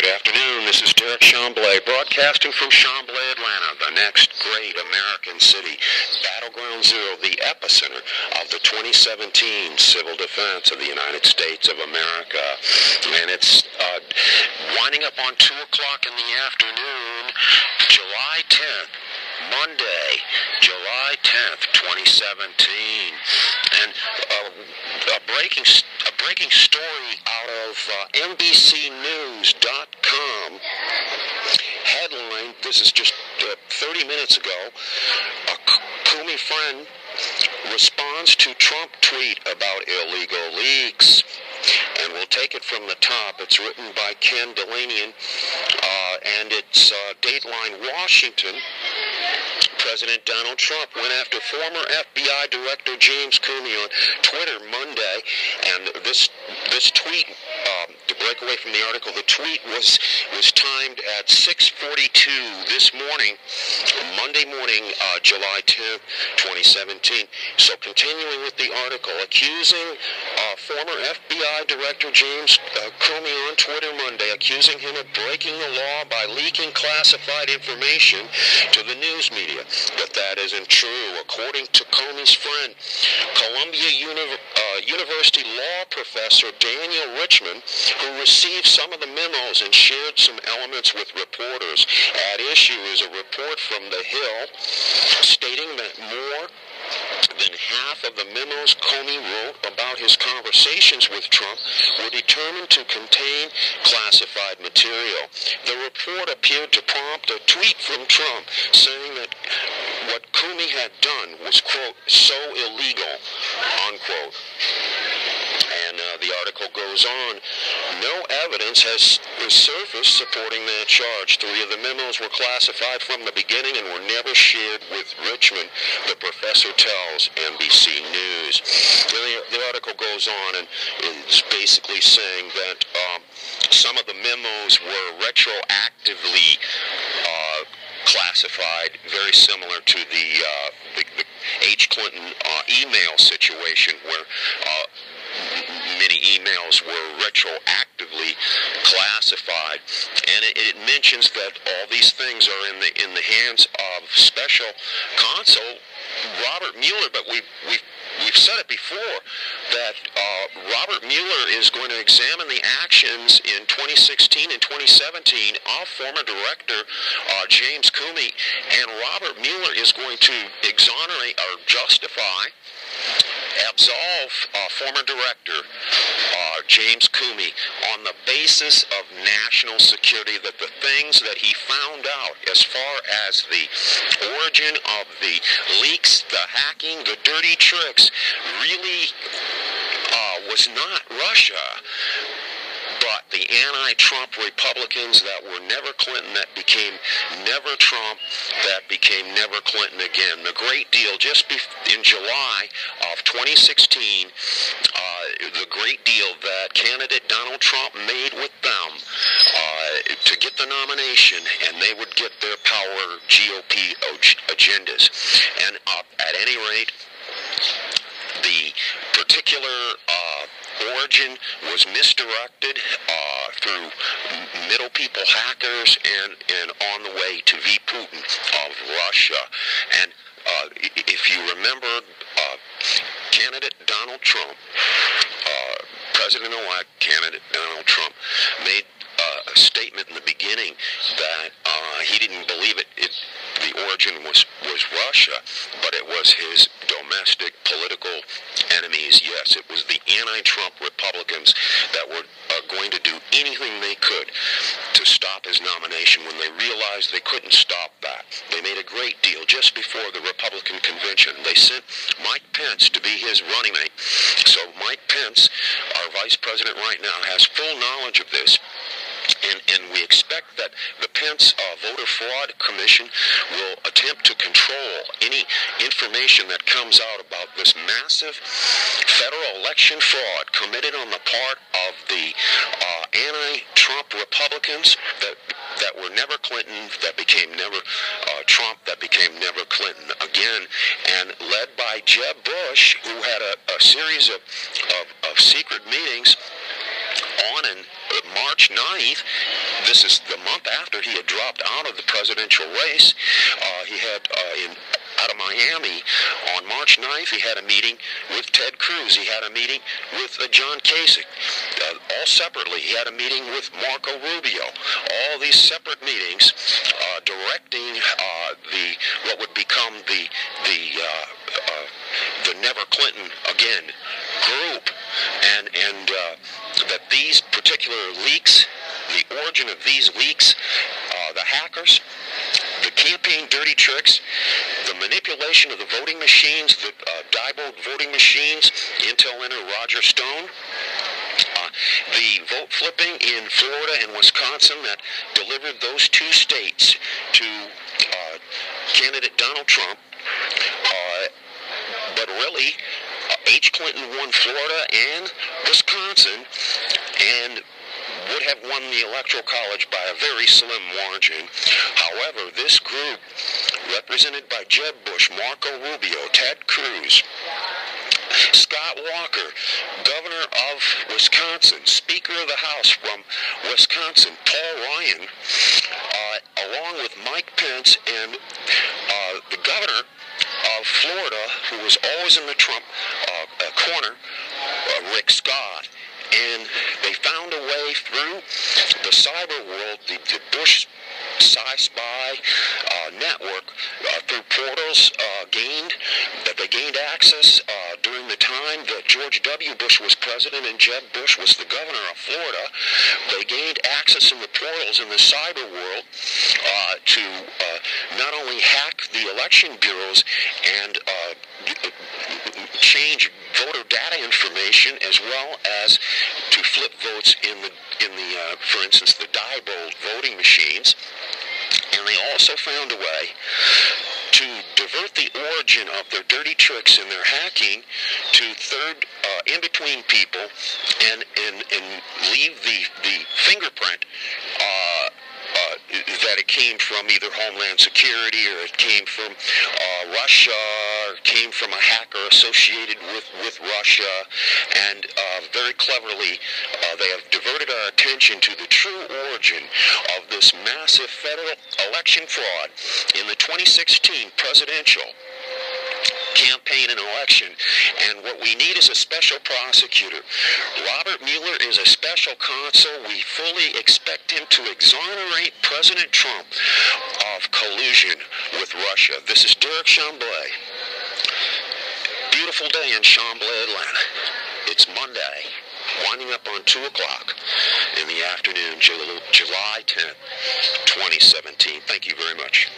Good afternoon. This is Derek Chamblay, broadcasting from Chamblay, Atlanta, the next great American city, Battleground Zero, the epicenter of the 2017 Civil Defense of the United States of America. And it's winding up on 2 o'clock in the afternoon, July 10th. Monday, July 10th, 2017, and a breaking story out of NBCnews.com. Headline, this is just 30 minutes ago, a Comey friend responds to Trump tweet about illegal leaks. And we'll take it from the top. It's written by Ken Delanian, and it's Dateline Washington. President Donald Trump went after former FBI Director James Comey on Twitter Monday, and this tweet, to break away from the article, the tweet was timed at 6:42 this morning, Monday morning, July 10th, 2017. So continuing with the article, accusing former FBI Director James Comey on Twitter Monday, accusing him of breaking the law by leaking classified information to the news media. But that isn't true. According to Comey's friend, Columbia University law professor Daniel Richman, who received some of the memos and shared some elements with reporters. At issue is a report from The Hill stating that more than half of the memos Comey wrote about his conversations with Trump were determined to contain classified material. The report appeared to prompt a tweet from Trump saying that what Comey had done was, quote, so illegal, unquote. And the article goes on. No evidence has surfaced supporting that charge. 3 of the memos were classified from the beginning and were never shared with Richmond, the professor tells NBC News. The article goes on and is basically saying that some of the memos were retroactively classified, very similar to the H. Clinton email situation where many emails were retroactively classified, and it mentions that all these things are in the hands of special counsel Robert Mueller. But we've said it before that Robert Mueller is going to examine the actions in 2016 and 2017 of former director James Comey, and Robert Mueller is going to exonerate or justify, absolve former director James Comey on the basis of national security, that the things that he found out as far as the origin of the leaks, the hacking, the dirty tricks, really was not Russia, but the anti-Trump Republicans that were never Clinton, that became never Trump, that became never Clinton again. The great deal, just in July of 2016, the great deal that candidate Donald Trump made with them to get the nomination, and they would get their power GOP agendas. And at any rate, the particular origin was misdirected through middle people hackers and on the way to V. Putin of Russia. And if you remember, candidate Donald Trump, President-elect candidate Donald Trump, made a statement in the beginning that he didn't believe the origin was Russia, but it was his domestic political enemies. Yes, it was the anti-Trump Republicans that were going to do anything they could to stop his nomination. When they realized they couldn't stop that, they made a great deal just before the Republican convention. They sent Mike Pence to be his running mate. So Mike Pence, our vice president right now, has full knowledge of this. And we expect that the Pence Voter Fraud Commission will attempt to control any information that comes out about this massive federal election fraud committed on the part of the anti-Trump Republicans that were never Clinton, that became never Trump, that became never Clinton again, and led by Jeb Bush, who had a series of secret meetings on and March 9th, this is the month after he had dropped out of the presidential race, he had out of Miami on March 9th, he had a meeting with Ted Cruz. He had a meeting with John Kasich, all separately. He had a meeting with Marco Rubio. All these separate meetings directing what would become the Never Clinton Again group, and that these particular leaks, the origin of these leaks, the hackers, the campaign dirty tricks, the manipulation of the voting machines, the Diebold voting machines, Entelinter, Roger Stone, the vote flipping in Florida and Wisconsin that delivered those two states to candidate Donald Trump, but really H. Clinton won Florida and Wisconsin and would have won the Electoral College by a very slim margin. However, this group, represented by Jeb Bush, Marco Rubio, Ted Cruz, Scott Walker, governor of Wisconsin, Speaker of the House from Wisconsin, Paul Ryan, along with Mike Pence and the governor of Florida, who was always in the Trump corner, Rick Scott. And they found a way through the cyber world, the Bush Spy network, through portals they gained access during the time that George W. Bush was president and Jeb Bush was the governor of Florida. They gained access in the portals in the cyber world to not only hack the election bureaus and change voter data information, as well as to flip votes in the for instance, the Diebold voting machines. And they also found a way to divert the origin of their dirty tricks and their hacking to third in-between people and leave the fingerprint that it came from either Homeland Security or it came from Russia or it came from a hacker associated with Russia. And very cleverly, they have diverted our attention to the true origin of this massive federal election fraud in the 2016 presidential campaign and election. And what we need is a special prosecutor. Robert Mueller is a special counsel. We fully expect him to exonerate President Trump of collusion with Russia. This is Derek Chamblay. Beautiful day in Chamblay, Atlanta. It's Monday, winding up on 2 o'clock in the afternoon, July 10th, 2017. Thank you very much.